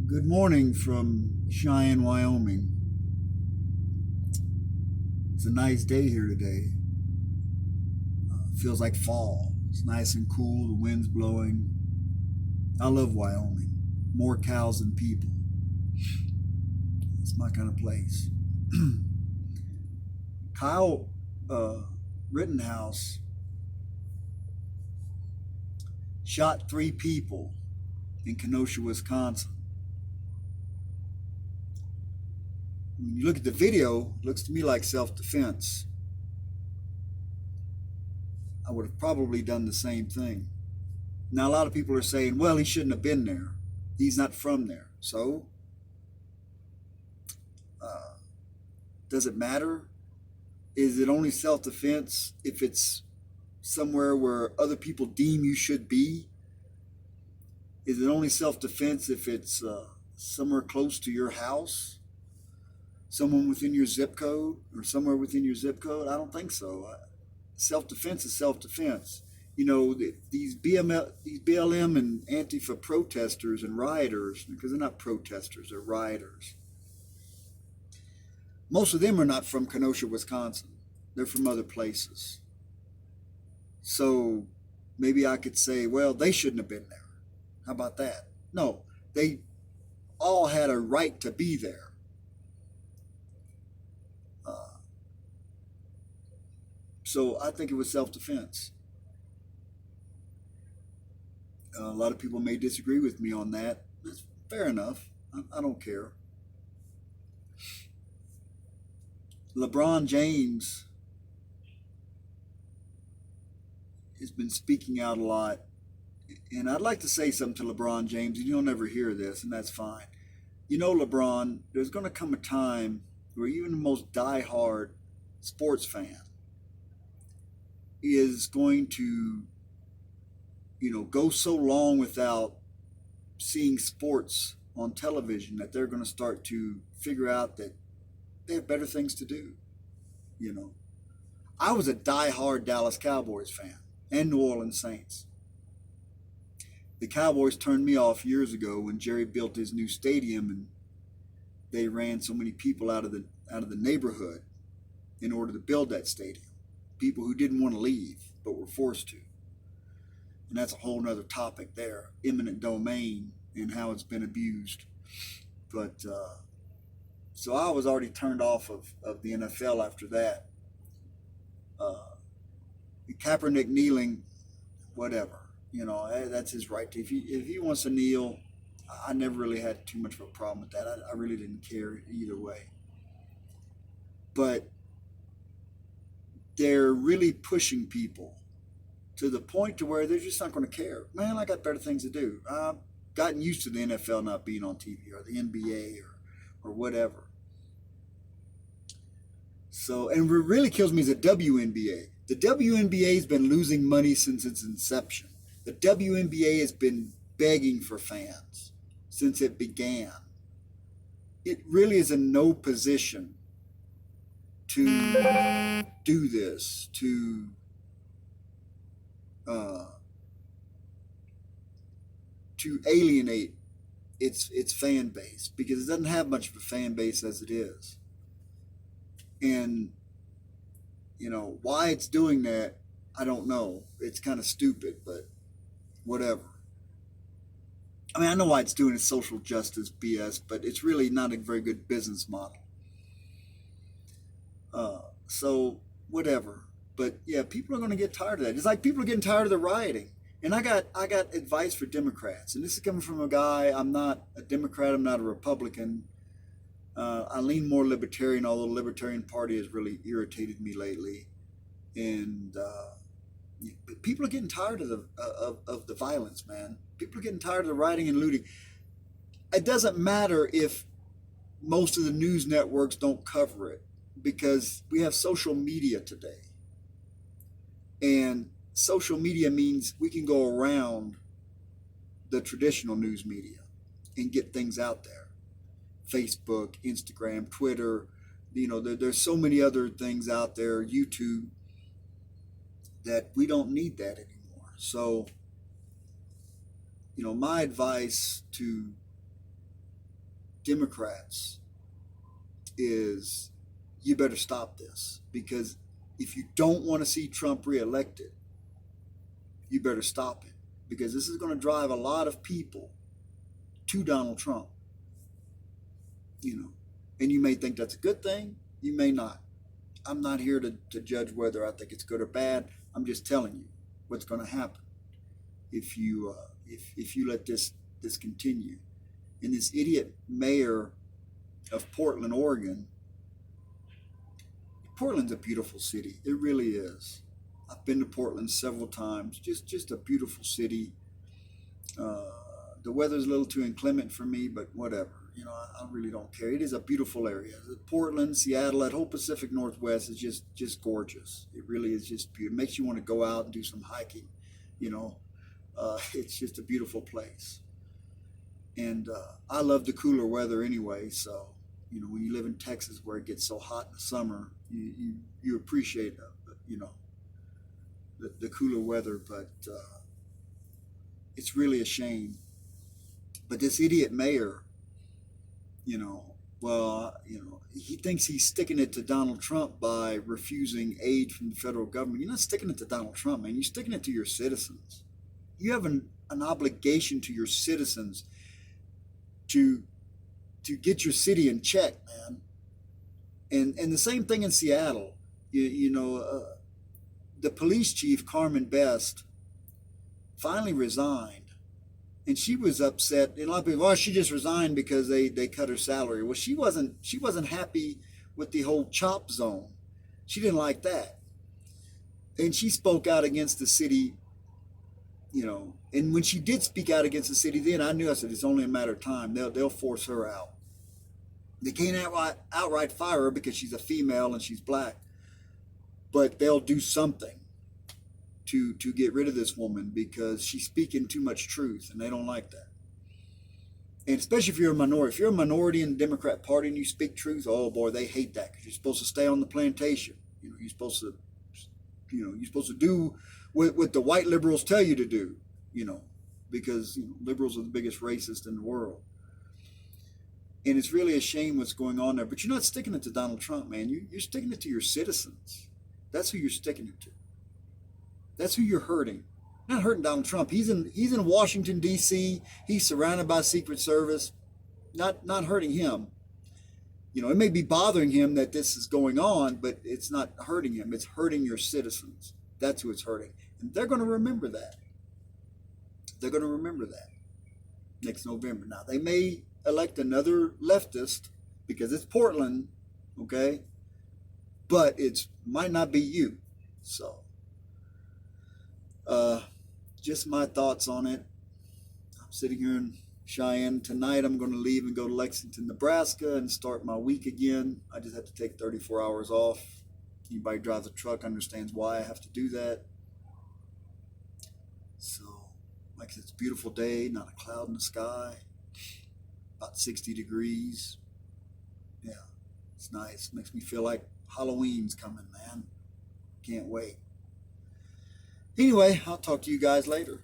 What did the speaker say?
Good morning from Cheyenne, Wyoming. It's a nice day here today. Feels like fall. It's nice and cool. The wind's blowing. I love Wyoming. More cows than people. It's my kind of place. Kyle Rittenhouse shot three people in Kenosha, Wisconsin. When you look at the video, it looks to me like self-defense. I would have probably done the same thing. Now, a lot of people are saying, well, he shouldn't have been there. He's not from there. So, uh, does it matter? Is it only self-defense if it's somewhere where other people deem you should be? Is it only self-defense if it's somewhere close to your house? Someone within your zip code or somewhere within your zip code? I don't think so. Self-defense is self-defense. You know, these BLM and Antifa protesters and rioters, because they're not protesters, they're rioters. Most of them are not from Kenosha, Wisconsin. They're from other places. So maybe I could say, well, they shouldn't have been there. How about that? No, they all had a right to be there. Uh, so I think it was self-defense. A lot of people may disagree with me on that. That's fair enough. I don't care. LeBron James has been speaking out a lot. And I'd like to say something to LeBron James, and you'll never hear this, and that's fine. You know, LeBron, there's going to come a time where even the most diehard sports fan is going to, go so long without seeing sports on television that they're going to start to figure out that they have better things to do. You know, I was a diehard Dallas Cowboys fan and New Orleans Saints. The Cowboys turned me off years ago when Jerry built his new stadium and they ran so many people out of the neighborhood in order to build that stadium. People who didn't want to leave but were forced to. And that's a whole nother topic there, eminent domain and how it's been abused. But so I was already turned off of the NFL after that. Uh, Kaepernick kneeling, whatever. That's his right to. If he wants to kneel, I never really had too much of a problem with that. I really didn't care either way. But they're really pushing people to the point to where they're just not going to care. Man, I got better things to do. I've gotten used to the NFL not being on TV or the NBA or whatever. So, and what really kills me is the WNBA. The WNBA has been losing money since its inception. The WNBA has been begging for fans since it began. It really is in no position to do this, uh, to alienate its fan base because it doesn't have much of a fan base as it is. And why it's doing that, I don't know. It's kind of stupid, but whatever. I mean, I know why it's doing its social justice BS, but it's really not a very good business model. So whatever. But yeah, people are going to get tired of that. It's like people are getting tired of the rioting. And I got advice for Democrats, and this is coming from a guy. I'm not a Democrat. I'm not a Republican. I lean more libertarian, although the Libertarian Party has really irritated me lately. And people are getting tired of the violence, man. People are getting tired of the rioting and looting. It doesn't matter if most of the news networks don't cover it because we have social media today. And social media means we can go around the traditional news media and get things out there. Facebook, Instagram, Twitter, there's so many other things out there, YouTube, that we don't need that anymore. So, my advice to Democrats is you better stop this, because if you don't want to see Trump reelected, you better stop it, because this is going to drive a lot of people to Donald Trump. You know, and you may think that's a good thing, you may not. I'm not here to judge whether I think it's good or bad. I'm just telling you what's going to happen if you if you let this continue. And this idiot mayor of Portland, Oregon. Portland's a beautiful city. It really is. I've been to Portland several times. Just a beautiful city. The weather's a little too inclement for me, but whatever. You know, I really don't care. It is a beautiful area. Portland, Seattle, that whole Pacific Northwest is just gorgeous. It really is just beautiful. It makes you want to go out and do some hiking. You know, it's just a beautiful place. And I love the cooler weather anyway. So, you know, when you live in Texas where it gets so hot in the summer, you appreciate, you know, the cooler weather. But it's really a shame. But this idiot mayor, you know, well, you know, he thinks he's sticking it to Donald Trump by refusing aid from the federal government. You're not sticking it to Donald Trump, man. You're sticking it to your citizens. You have an obligation to your citizens to get your city in check, man. And the same thing in Seattle. You know, the police chief, Carmen Best, finally resigned. And she was upset. And a lot of people, well, she just resigned because they cut her salary. Well, she wasn't happy with the whole CHOP zone. She didn't like that. And she spoke out against the city, you know. And when she did speak out against the city, then I knew, I said, it's only a matter of time. They'll force her out. They can't outright fire her because she's a female and she's black. But they'll do something to get rid of this woman, because she's speaking too much truth, and they don't like that. And especially if you're a minority. If you're a minority in the Democrat Party and you speak truth, oh boy, they hate that, because you're supposed to stay on the plantation. You know, you're supposed to do what the white liberals tell you to do, you know, because, you know, liberals are the biggest racist in the world. And it's really a shame what's going on there. But you're not sticking it to Donald Trump, man. You're sticking it to your citizens. That's who you're sticking it to. That's who you're hurting. Not hurting Donald Trump. He's in Washington, D.C. He's surrounded by Secret Service. Not hurting him. You know, it may be bothering him that this is going on, but it's not hurting him. It's hurting your citizens. That's who it's hurting. And they're going to remember that. They're going to remember that next November. Now, they may elect another leftist because it's Portland, okay? But it might not be you. So, just my thoughts on it. I'm sitting here in Cheyenne. Tonight I'm going to leave and go to Lexington, Nebraska and start my week again. I just have to take 34 hours off. Anybody who drives a truck understands why I have to do that. So, like I said, it's a beautiful day, not a cloud in the sky, about 60 degrees. Yeah, it's nice. Makes me feel like Halloween's coming, man. Can't wait. Anyway, I'll talk to you guys later.